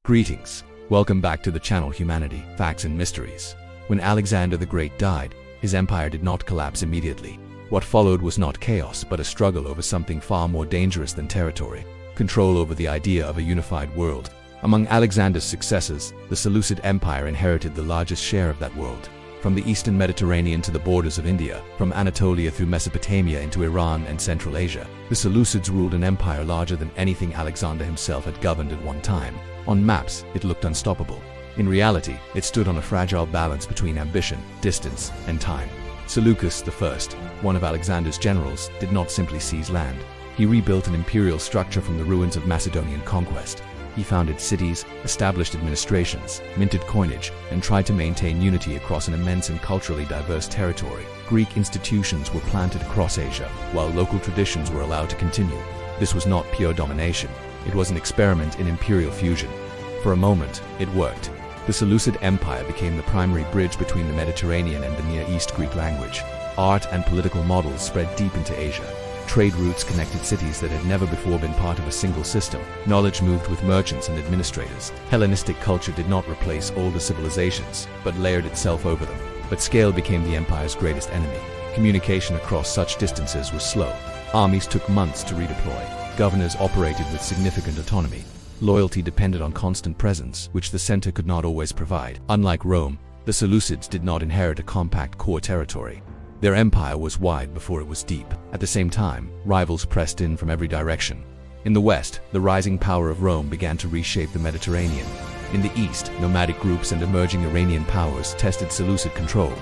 Greetings. Welcome back to the channel Humanity, Facts and Mysteries. When Alexander the Great died, his empire did not collapse immediately. What followed was not chaos, but a struggle over something far more dangerous than territory: control over the idea of a unified world. Among Alexander's successors, the Seleucid Empire inherited the largest share of that world. From the eastern Mediterranean to the borders of India, from Anatolia through Mesopotamia into Iran and Central Asia, the Seleucids ruled an empire larger than anything Alexander himself had governed at one time. On maps, it looked unstoppable. In reality, it stood on a fragile balance between ambition, distance, and time. Seleucus I, one of Alexander's generals, did not simply seize land. He rebuilt an imperial structure from the ruins of Macedonian conquest. He founded cities, established administrations, minted coinage, and tried to maintain unity across an immense and culturally diverse territory. Greek institutions were planted across Asia, while local traditions were allowed to continue. This was not pure domination. It was an experiment in imperial fusion. For a moment, it worked. The Seleucid Empire became the primary bridge between the Mediterranean and the Near East. Greek language, art, and political models spread deep into Asia. Trade routes connected cities that had never before been part of a single system. Knowledge moved with merchants and administrators. Hellenistic culture did not replace older civilizations, but layered itself over them. But scale became the empire's greatest enemy. Communication across such distances was slow. Armies took months to redeploy. Governors operated with significant autonomy. Loyalty depended on constant presence, which the center could not always provide. Unlike Rome, the Seleucids did not inherit a compact core territory. Their empire was wide before it was deep. At the same time, rivals pressed in from every direction. In the west, the rising power of Rome began to reshape the Mediterranean. In the east, nomadic groups and emerging Iranian powers tested Seleucid control.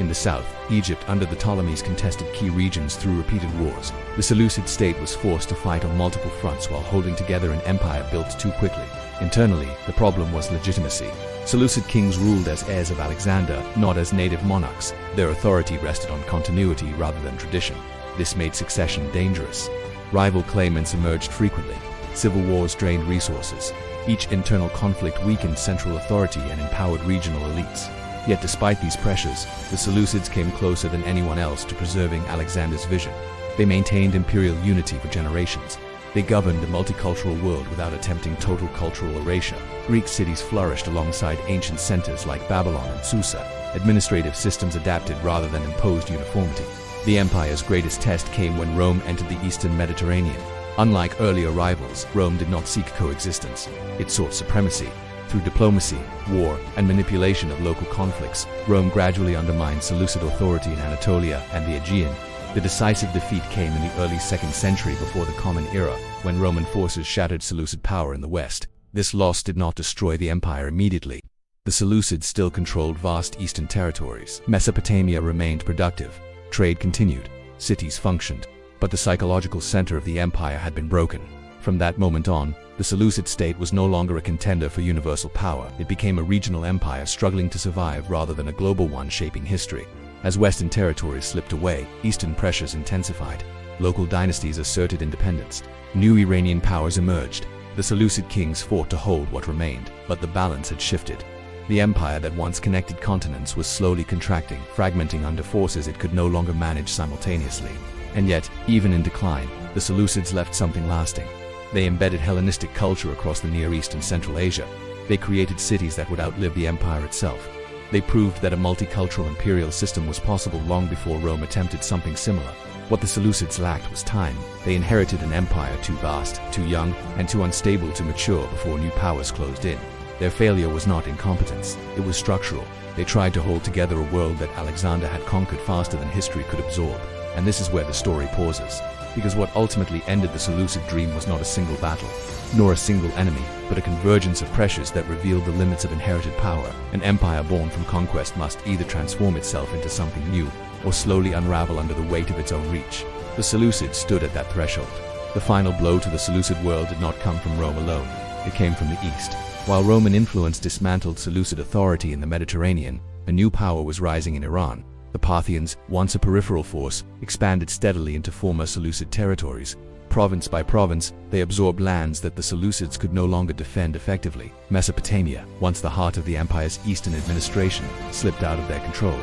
In the south, Egypt under the Ptolemies contested key regions through repeated wars. The Seleucid state was forced to fight on multiple fronts while holding together an empire built too quickly. Internally, the problem was legitimacy. Seleucid kings ruled as heirs of Alexander, not as native monarchs. Their authority rested on continuity rather than tradition. This made succession dangerous. Rival claimants emerged frequently. Civil wars drained resources. Each internal conflict weakened central authority and empowered regional elites. Yet despite these pressures, the Seleucids came closer than anyone else to preserving Alexander's vision. They maintained imperial unity for generations. They governed a multicultural world without attempting total cultural erasure. Greek cities flourished alongside ancient centers like Babylon and Susa. Administrative systems adapted rather than imposed uniformity. The empire's greatest test came when Rome entered the eastern Mediterranean. Unlike earlier rivals, Rome did not seek coexistence. It sought supremacy. Through diplomacy, war, and manipulation of local conflicts, Rome gradually undermined Seleucid authority in Anatolia and the Aegean. The decisive defeat came in the early 2nd century before the Common Era, when Roman forces shattered Seleucid power in the west. This loss did not destroy the empire immediately. The Seleucids still controlled vast eastern territories. Mesopotamia remained productive. Trade continued. Cities functioned. But the psychological center of the empire had been broken. From that moment on, the Seleucid state was no longer a contender for universal power. It became a regional empire struggling to survive rather than a global one shaping history. As western territories slipped away, eastern pressures intensified. Local dynasties asserted independence. New Iranian powers emerged. The Seleucid kings fought to hold what remained, but the balance had shifted. The empire that once connected continents was slowly contracting, fragmenting under forces it could no longer manage simultaneously. And yet, even in decline, the Seleucids left something lasting. They embedded Hellenistic culture across the Near East and Central Asia. They created cities that would outlive the empire itself. They proved that a multicultural imperial system was possible long before Rome attempted something similar. What the Seleucids lacked was time. They inherited an empire too vast, too young, and too unstable to mature before new powers closed in. Their failure was not incompetence, it was structural. They tried to hold together a world that Alexander had conquered faster than history could absorb. And this is where the story pauses. Because what ultimately ended the Seleucid dream was not a single battle, nor a single enemy, but a convergence of pressures that revealed the limits of inherited power. An empire born from conquest must either transform itself into something new, or slowly unravel under the weight of its own reach. The Seleucids stood at that threshold. The final blow to the Seleucid world did not come from Rome alone. It came from the east. While Roman influence dismantled Seleucid authority in the Mediterranean, a new power was rising in Iran. The Parthians, once a peripheral force, expanded steadily into former Seleucid territories. Province by province, they absorbed lands that the Seleucids could no longer defend effectively. Mesopotamia, once the heart of the empire's eastern administration, slipped out of their control.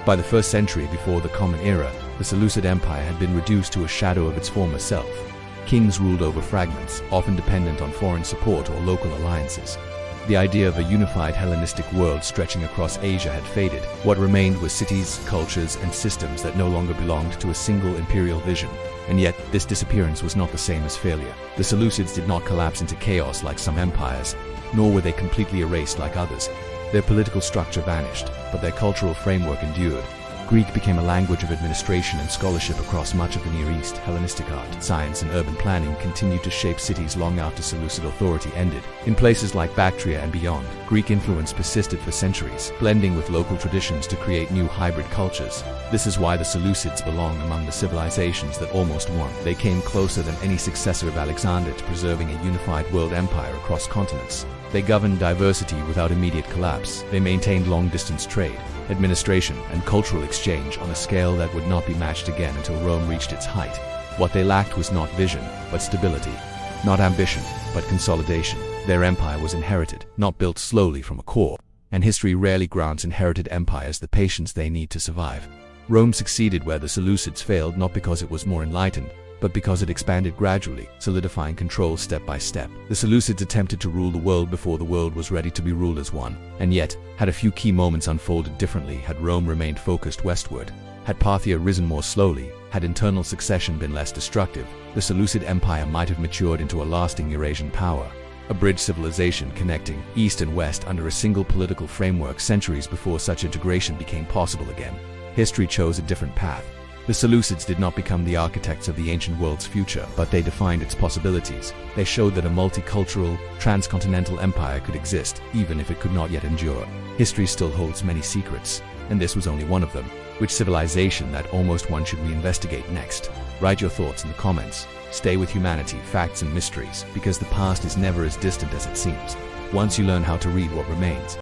By the 1st century before the Common Era, the Seleucid Empire had been reduced to a shadow of its former self. Kings ruled over fragments, often dependent on foreign support or local alliances. The idea of a unified Hellenistic world stretching across Asia had faded. What remained was cities, cultures, and systems that no longer belonged to a single imperial vision. And yet, this disappearance was not the same as failure. The Seleucids did not collapse into chaos like some empires, nor were they completely erased like others. Their political structure vanished, but their cultural framework endured. Greek became a language of administration and scholarship across much of the Near East. Hellenistic art, science, and urban planning continued to shape cities long after Seleucid authority ended. In places like Bactria and beyond, Greek influence persisted for centuries, blending with local traditions to create new hybrid cultures. This is why the Seleucids belong among the civilizations that almost won. They came closer than any successor of Alexander to preserving a unified world empire across continents. They governed diversity without immediate collapse. They maintained long-distance trade, administration, and cultural exchange on a scale that would not be matched again until Rome reached its height. What they lacked was not vision, but stability. Not ambition, but consolidation. Their empire was inherited, not built slowly from a core. And history rarely grants inherited empires the patience they need to survive. Rome succeeded where the Seleucids failed, not because it was more enlightened, but because it expanded gradually, solidifying control step by step. The Seleucids attempted to rule the world before the world was ready to be ruled as one, and yet, had a few key moments unfolded differently, had Rome remained focused westward, had Parthia risen more slowly, had internal succession been less destructive, the Seleucid Empire might have matured into a lasting Eurasian power. A bridge civilization connecting East and West under a single political framework centuries before such integration became possible again. History chose a different path. The Seleucids did not become the architects of the ancient world's future, but they defined its possibilities. They showed that a multicultural, transcontinental empire could exist, even if it could not yet endure. History still holds many secrets, and this was only one of them. Which civilization that almost won should we investigate next? Write your thoughts in the comments. Stay with humanity, facts and mysteries, because the past is never as distant as it seems. Once you learn how to read what remains,